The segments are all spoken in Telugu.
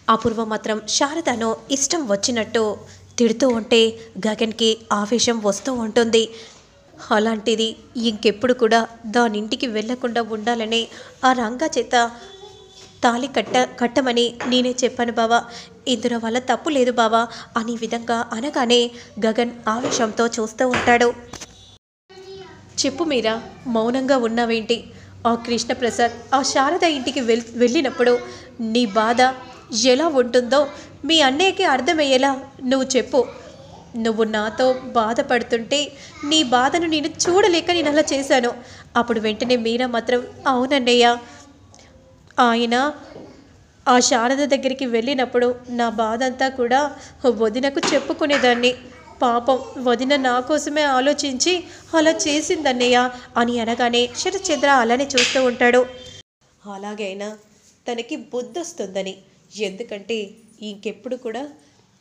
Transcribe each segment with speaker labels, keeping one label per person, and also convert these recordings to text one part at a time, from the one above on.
Speaker 1: అపూర్వ మాత్రం శారదను ఇష్టం వచ్చినట్టు తిడుతూ ఉంటే గగన్కి ఆవేశం వస్తూ ఉంటుంది. అలాంటిది ఇంకెప్పుడు కూడా దానింటికి వెళ్లకుండా ఉండాలని ఆ రంగా చేత తాళి కట్టమని నేనే చెప్పాను బావా. ఇందులో వల్ల తప్పు లేదు బావా అనే విధంగా అనగానే గగన్ ఆవేశంతో చూస్తూ ఉంటాడు. చెప్పు మీరా, మౌనంగా ఉన్నావేంటి? ఆ కృష్ణప్రసాద్ ఆ శారద ఇంటికి వెళ్ళినప్పుడు నీ బాధ ఎలా ఉంటుందో మీ అన్నయ్యకి అర్థమయ్యేలా నువ్వు చెప్పు. నువ్వు నాతో బాధపడుతుంటే నీ బాధను నేను చూడలేక నేను అలా చేశాను. అప్పుడు వెంటనే మీరా మాత్రం అవునన్నయ్య, ఆయన ఆ శారద దగ్గరికి వెళ్ళినప్పుడు నా బాధ అంతా కూడా వదినకు చెప్పుకునేదాన్ని. పాపం వదిన నా కోసమే ఆలోచించి అలా చేసిందన్నయ్య అని అనగానే శరత్చంద్ర అలానే చూస్తూ ఉంటాడు. అలాగైనా తనకి బుద్ధొస్తుందని, ఎందుకంటే ఇంకెప్పుడు కూడా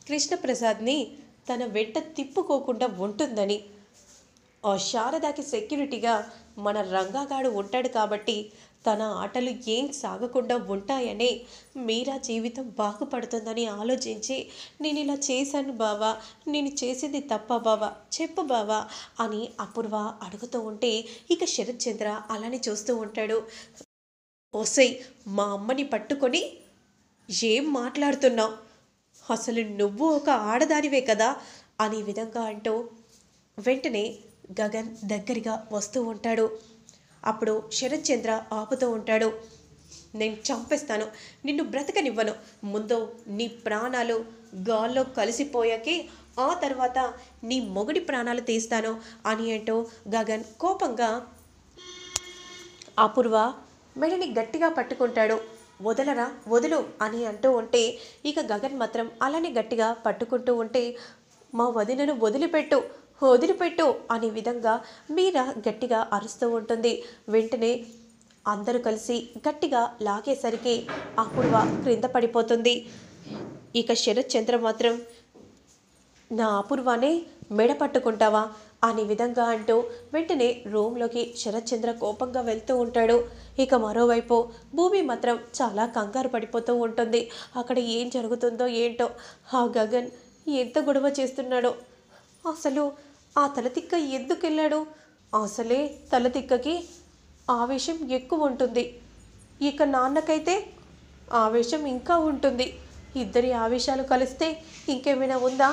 Speaker 1: కృష్ణప్రసాద్ని తన వెంట తిప్పుకోకుండా ఉంటుందని. ఆ శారదాకి సెక్యూరిటీగా మన రంగాగాడు ఉంటాడు కాబట్టి తన ఆటలు ఏం సాగకుండా ఉంటాయని, మీరా జీవితం బాగుపడుతుందని ఆలోచించి నేను ఇలా చేశాను బావా, నేను చేసింది తప్ప బావా, చెప్పు బావా అని అపూర్వ అడుగుతూ ఉంటే ఇక శరత్చంద్ర అలానే చూస్తూ ఉంటాడు. ఓసై, మా అమ్మని పట్టుకొని ఏం మాట్లాడుతున్నావు? అసలు నువ్వు ఒక ఆడదానివే కదా అనే విధంగా అంటూ వెంటనే గగన్ దగ్గరగా వస్తూ ఉంటాడు. అప్పుడు శరత్చంద్ర ఆపుతూ ఉంటాడు. నేను చంపేస్తాను, నిన్ను బ్రతకనివ్వను. ముందు నీ ప్రాణాలు గాల్లో కలిసిపోయాకే ఆ తర్వాత నీ మొగుడి ప్రాణాలు తీస్తాను అని అంటూ గగన్ కోపంగా అపూర్వ మెడని గట్టిగా పట్టుకుంటాడు. వదలరా, వదులు అని అంటూ ఉంటే ఇక గగన్ మాత్రం అలానే గట్టిగా పట్టుకుంటూ ఉంటే మా వదినను వదిలిపెట్టు, వదిలిపెట్టు అనే విధంగా మీరా గట్టిగా అరుస్తూ ఉంటుంది. వెంటనే అందరూ కలిసి గట్టిగా లాగేసరికి అపూర్వ క్రింద పడిపోతుంది. ఇక శరత్చంద్ర మాత్రం నా అపూర్వానే మెడ పట్టుకుంటావా అనే విధంగా అంటూ వెంటనే రూమ్లోకి శరత్చంద్ర కోపంగా వెళ్తూ ఉంటాడు. ఇక మరోవైపు భూమి మాత్రం చాలా కంగారు పడిపోతూ ఉంటుంది. అక్కడ ఏం జరుగుతుందో ఏంటో, ఆ గగన్ ఎంత గొడవ చేస్తున్నాడో, అసలు ఆ తలతిక్క ఎందుకు వెళ్ళాడు? అసలే తలతిక్కకి ఆవేశం ఎక్కువ ఉంటుంది, ఇక నాన్నకైతే ఆవేశం ఇంకా ఉంటుంది. ఇద్దరి ఆవేశాలు కలిస్తే ఇంకేమైనా ఉందా?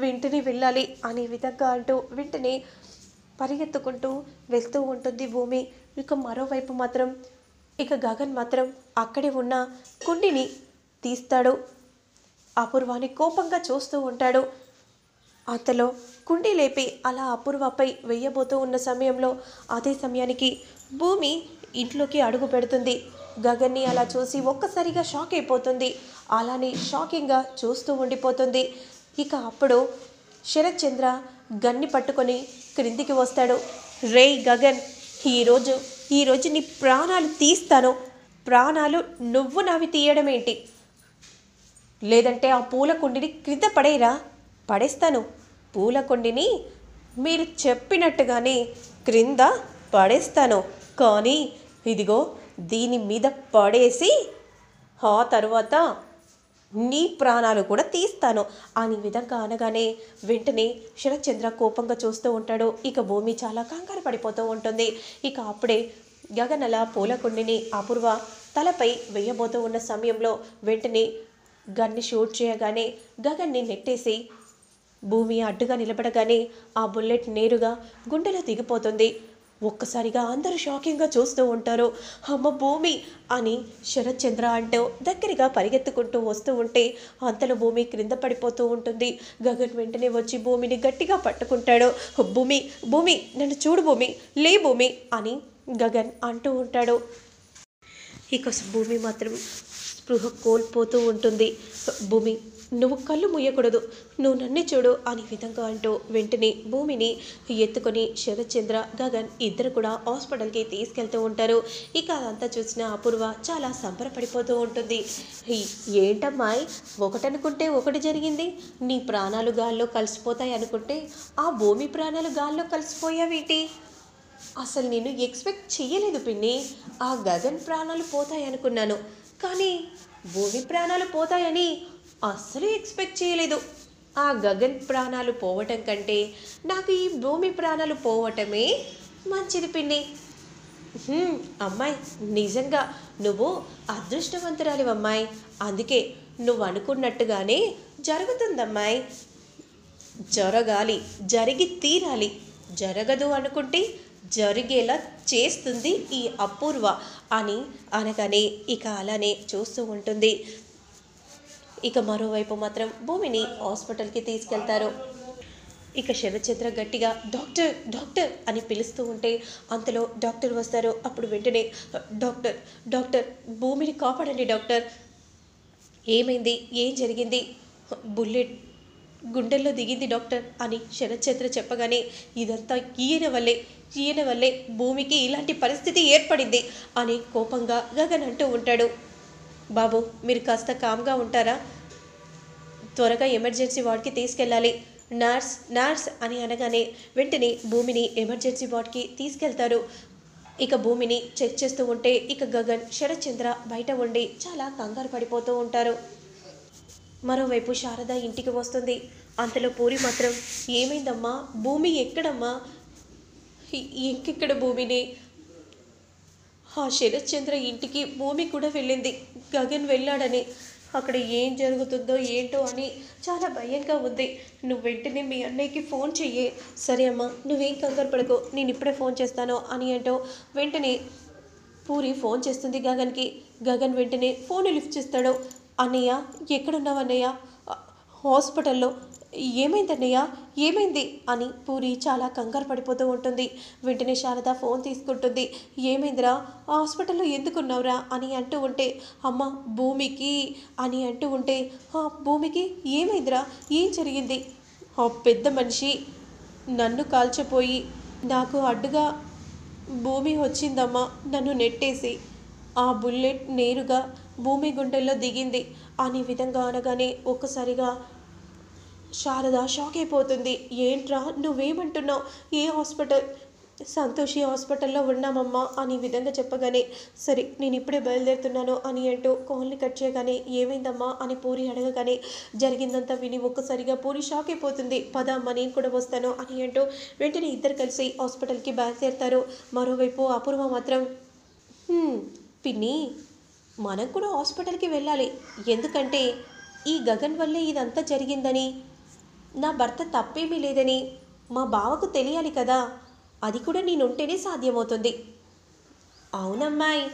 Speaker 1: వెంటనే వెళ్ళాలి అనే విధంగా అంటూ వెంటనే పరిగెత్తుకుంటూ వెళ్తూ ఉంటుంది భూమి. ఇక మరోవైపు మాత్రం ఇక గగన్ మాత్రం అక్కడే ఉన్న కుండిని తీస్తాడు. అపూర్వాని కోపంగా చూస్తూ ఉంటాడు. అంతలో కుండి లేపి అలా అపూర్వపై వెయ్యబోతూ ఉన్న సమయంలో అదే సమయానికి భూమి ఇంట్లోకి అడుగు పెడుతుంది. గగన్ని అలా చూసి ఒక్కసారిగా షాక్ అయిపోతుంది. అలానే షాకింగ్గా చూస్తూ ఉండిపోతుంది. ఇక అప్పుడు శరత్చంద్ర గన్ని పట్టుకొని క్రిందికి వస్తాడు. రేయ్ గగన్, ఈరోజు నీ ప్రాణాలు తీస్తాను. ప్రాణాలు నువ్వు నావి తీయడం ఏంటి? లేదంటే ఆ పూల కుండిని క్రింద పడేరా, పడేస్తాను. పూల కుండిని మీరు చెప్పినట్టుగానే క్రింద పడేస్తాను. కానీ ఇదిగో దీని మీద పడేసి ఆ తర్వాత నీ ప్రాణాలు కూడా తీస్తాను అనే విధంగా అనగానే వెంటనే శరత్చంద్ర కోపంగా చూస్తూ ఉంటాడు. ఇక భూమి చాలా కంగారు పడిపోతూ ఉంటుంది. ఇక అప్పుడే గగన్ అలా పూలకుండిని అపూర్వ తలపై వేయబోతూ ఉన్న సమయంలో వెంటనే గన్ని షూట్ చేయగానే గగన్ని నెట్టేసి భూమి అడ్డుగా నిలబడగానే ఆ బుల్లెట్ నేరుగా గుండెలో దిగిపోతుంది. ఒక్కసారిగా అందరూ షాకింగ్గా చూస్తూ ఉంటారు. అమ్మ భూమి అని శరత్చంద్ర అంటూ దగ్గరగా పరిగెత్తుకుంటూ వస్తూ ఉంటే అంతలో భూమి క్రింద పడిపోతూ ఉంటుంది. గగన్ వెంటనే వచ్చి భూమిని గట్టిగా పట్టుకుంటాడు. భూమి, భూమి నన్ను చూడు భూమి, లే భూమి అని గగన్ అంటూ ఉంటాడు. ఇక భూమి మాత్రం స్పృహ కోల్పోతూ ఉంటుంది. భూమి, నువ్వు కళ్ళు ముయ్యకూడదు, నువ్వు నన్నే చూడు అనే విధంగా అంటూ వెంటనే భూమిని ఎత్తుకొని శరత్చంద్ర గగన్ ఇద్దరు కూడా హాస్పిటల్కి తీసుకెళ్తూ ఉంటారు. ఇక అదంతా చూసిన అపూర్వ చాలా సంబరపడిపోతూ ఉంటుంది. ఏంటమ్మాయి, ఒకటనుకుంటే ఒకటి జరిగింది. నీ ప్రాణాలు గాల్లో కలిసిపోతాయి అనుకుంటే ఆ భూమి ప్రాణాలు గాల్లో కలిసిపోయావేంటి? అసలు నేను ఎక్స్పెక్ట్ చెయ్యలేదు పిన్ని. ఆ గగన్ ప్రాణాలు పోతాయి అనుకున్నాను, కానీ భూమి ప్రాణాలు పోతాయని అస్సలు ఎక్స్పెక్ట్ చేయలేదు. ఆ గగన్ ప్రాణాలు పోవటం కంటే నాకు ఈ భూమి ప్రాణాలు పోవటమే మంచిది పిన్ని. అమ్మాయి, నిజంగా నువ్వు అదృష్టవంతురాలివమ్మాయి. అందుకే నువ్వు అనుకున్నట్టుగానే జరుగుతుందమ్మాయి. జరగాలి, జరిగి తీరాలి. జరగదు అనుకుంటే జరిగేలా చేస్తుంది ఈ అపూర్వ అని అనగానే ఇక అలానే చూస్తూ ఉంటుంది. ఇక మరోవైపు మాత్రం భూమిని హాస్పిటల్కి తీసుకెళ్తారు. ఇక శరత్చంద్ర గట్టిగా డాక్టర్ డాక్టర్ అని పిలుస్తూ ఉంటే అంతలో డాక్టర్ వస్తారు. అప్పుడు వెంటనే డాక్టర్ డాక్టర్ భూమిని కాపాడండి డాక్టర్. ఏమైంది, ఏం జరిగింది? బుల్లెట్ గుండెల్లో దిగింది డాక్టర్ అని శరత్చంద్ర చెప్పగానే ఇదంతా ఈయన వల్లే భూమికి ఇలాంటి పరిస్థితి ఏర్పడింది అని కోపంగా గగన్ అంటూ ఉంటాడు. బాబు, మీరు కాస్త కామ్గా ఉంటారా? త్వరగా ఎమర్జెన్సీ వార్డ్కి తీసుకెళ్ళాలి. నర్స్ అని అనగానే వెంటనే భూమిని ఎమర్జెన్సీ వార్డ్కి తీసుకెళ్తారు. ఇక భూమిని చెక్ చేస్తూ ఉంటే ఇక గగన్, శరత్చంద్ర బయట ఉండి చాలా కంగారు పడిపోతూ ఉంటారు. మరోవైపు శారద ఇంటికి వస్తుంది. అంతలో పూరి మాత్రం ఏమైందమ్మా, భూమి ఎక్కడమ్మా? ఇంకెక్కడ భూమిని? ఆ శరత్చంద్ర ఇంటికి భూమి కూడా వెళ్ళింది, గగన్ వెళ్ళాడని. అక్కడ ఏం జరుగుతుందో ఏంటో అని చాలా భయంగా ఉంది. నువ్వు వెంటనే మీ అన్నయ్యకి ఫోన్ చెయ్యి. సరే అమ్మా, నువ్వేం కంగారు పడకు, నేను ఇప్పుడే ఫోన్ చేస్తాను అని అంటూ వెంటనే పూరి ఫోన్ చేస్తుంది గగన్కి. గగన్ వెంటనే ఫోన్ లిఫ్ట్ చేస్తాడు. అన్నయ్య, ఎక్కడున్నావు అన్నయ్య? హాస్పిటల్లో. ఏమైందన్నయ్య, ఏమైంది అని పూరి చాలా కంగారు పడిపోతూ ఉంటుంది. వెంటనే శారద ఫోన్ తీసుకుంటుంది. ఏమైందిరా, హాస్పిటల్లో ఎందుకున్నావురా అని అంటూ ఉంటే అమ్మ భూమికి అని అంటూ ఉంటే భూమికి ఏమైందిరా, ఏం జరిగింది? ఆ పెద్ద మనిషి నన్ను కాల్చిపోయి నాకు అడ్డుగా భూమి వచ్చిందమ్మా, నన్ను నెట్టేసి. ఆ బుల్లెట్ నేరుగా భూమి గుండెల్లో దిగింది అనే విధంగా అనగానే ఒక్కసారిగా శారద షాక్ అయిపోతుంది. ఏంట్రా నువ్వేమంటున్నావు? ఏ హాస్పిటల్? సంతోషి హాస్పిటల్లో ఉన్నామమ్మా అని విధంగా చెప్పగానే సరే నేను ఇప్పుడే బయలుదేరుతున్నాను అని అంటూ కాల్ని కట్ చేయగానే ఏమైందమ్మా అని పూరి అడగగానే జరిగిందంతా విని ఒక్కసారిగా పూరి షాక్ అయిపోతుంది. పద అమ్మ, నేను కూడా వస్తాను అని అంటూ వెంటనే ఇద్దరు కలిసి హాస్పిటల్కి బయలుదేరుతారు. మరోవైపు అపూర్వ మాత్రం పిన్ని, మనం కూడా హాస్పిటల్కి వెళ్ళాలి. ఎందుకంటే ఈ గగన్ వల్లే ఇదంతా జరిగిందని, నా భర్త తప్పేమీ లేదని మా బావకు తెలియాలి కదా. అది కూడా నేనుంటేనే సాధ్యమవుతుంది. అవునమ్మాయి,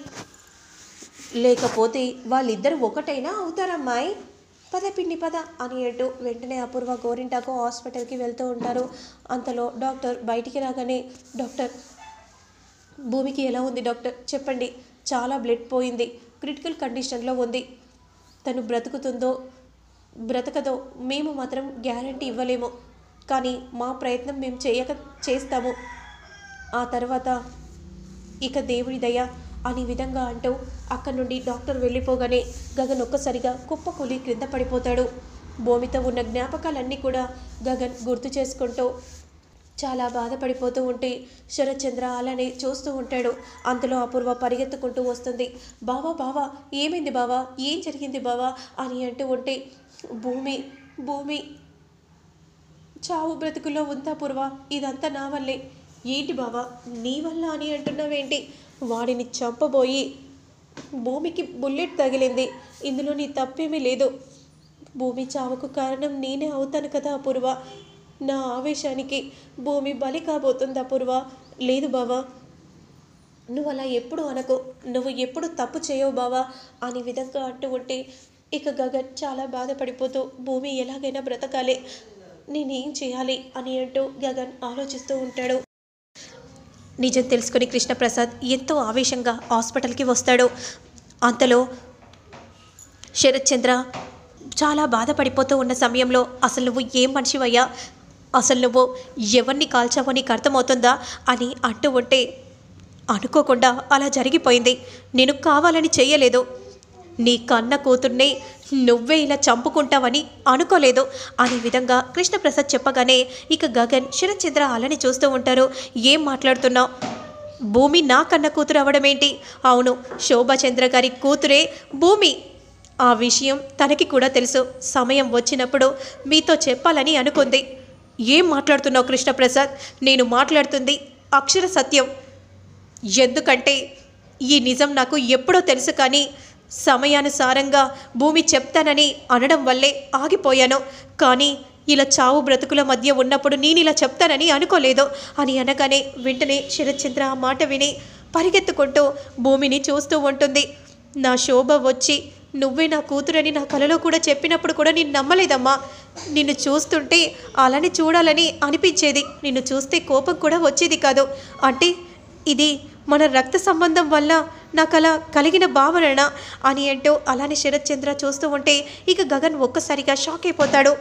Speaker 1: లేకపోతే వాళ్ళిద్దరు ఒకటైనా అవుతారమ్మాయి. పద పిన్ని పద అని అంటూ వెంటనే అపూర్వ గోరింటాకు హాస్పిటల్కి వెళ్తూ ఉంటారు. అంతలో డాక్టర్ బయటికి రాగానే డాక్టర్, భూమికి ఎలా ఉంది డాక్టర్ చెప్పండి. చాలా బ్లడ్ పోయింది, క్రిటికల్ కండిషన్లో ఉంది. తను బ్రతకదో మేము మాత్రం గ్యారంటీ ఇవ్వలేము, కానీ మా ప్రయత్నం మేము చేస్తాము. ఆ తర్వాత ఇక దేవుడి దయ అనే విధంగా అంటూ అక్కడి నుండి డాక్టర్ వెళ్ళిపోగానే గగన్ ఒక్కసారిగా కుప్పకూలి క్రింద పడిపోతాడు. భూమితో ఉన్న జ్ఞాపకాలన్నీ కూడా గగన్ గుర్తు చేసుకుంటూ చాలా బాధపడిపోతూ ఉంటే శరత్చంద్ర అలానే చూస్తూ ఉంటాడు. అంతలో అపూర్వ పరిగెత్తుకుంటూ వస్తుంది. బావా ఏమైంది బావా, ఏం జరిగింది బావా అని అంటూ ఉంటే భూమి చావు బ్రతుకుల్లో ఉందా అపూర్వ, ఇదంతా నా వల్లే. ఏంటి బావా నీ వల్ల అని అంటున్నావేంటి? వాడిని చంపబోయి భూమికి బుల్లెట్ తగిలింది, ఇందులో నీ తప్పేమీ లేదు. భూమి చావుకు కారణం నేనే అవుతాను కదా అపూర్వ. నా ఆవేశానికి భూమి బలి కాబోతుంది అపూర్వ. లేదు బావా, నువ్వు అలా ఎప్పుడు అనకు, నువ్వు ఎప్పుడు తప్పు చేయవు బావా అనే విధంగా అంటూ ఉంటే ఇక గగన్ చాలా బాధపడిపోతూ భూమి ఎలాగైనా బ్రతకాలి, నేనేం చేయాలి అని అంటూ గగన్ ఆలోచిస్తూ ఉంటాడు. నిజం తెలుసుకుని కృష్ణప్రసాద్ ఎంతో ఆవేశంగా హాస్పిటల్కి వస్తాడు. అంతలో శరత్చంద్ర చాలా బాధపడిపోతూ ఉన్న సమయంలో అసలు నువ్వు ఏం మనిషివయ్యా, అసలు నువ్వు ఎవరిని కాల్చావో నీకు అర్థమవుతుందా అని అంటూ ఉంటే అనుకోకుండా అలా జరిగిపోయింది, నేను కావాలని చెయ్యలేదు. నీ కన్న కూతుర్నే నువ్వే ఇలా చంపుకుంటావని అనుకోలేదు అనే విధంగా కృష్ణప్రసాద్ చెప్పగానే ఇక గగన్ శరత్చంద్ర అలానే చూస్తూ ఉంటారు. ఏం మాట్లాడుతున్నావు? భూమి నా కన్న కూతురు అవడం ఏంటి? అవును, శోభాచంద్ర గారి కూతురే భూమి. ఆ విషయం తనకి కూడా తెలుసు. సమయం వచ్చినప్పుడు మీతో చెప్పాలని అనుకుంది. ఏం మాట్లాడుతున్నావు కృష్ణప్రసాద్? నేను మాట్లాడుతుంది అక్షర సత్యం. ఎందుకంటే ఈ నిజం నాకు ఎప్పుడో తెలుసు, కానీ సమయానుసారంగా భూమి చెప్తానని అనడం వల్లే ఆగిపోయాను. కానీ ఇలా చావు బ్రతుకుల మధ్య ఉన్నప్పుడు నేను ఇలా చెప్తానని అనుకోలేదు అని అనగానే వెంటనే శరత్చంద్ర ఆ మాట విని పరిగెత్తుకుంటూ భూమిని చూస్తూ ఉంటుంది. నా శోభ వచ్చి నువ్వే నా కూతురని నా కలలో కూడా చెప్పినప్పుడు కూడా నేను నమ్మలేదమ్మా. నిన్ను చూస్తుంటే అలానే చూడాలని అనిపించేది. నిన్ను చూస్తే కోపం కూడా వచ్చేది కాదు. అంటే ఇది మన రక్త సంబంధం వల్ల నాకు అలా కలిగిన భావన అని అంటూ అలానే శరత్చంద్ర చూస్తూ ఉంటే ఇక గగన్ ఒక్కసారిగా షాక్ అయిపోతాడు.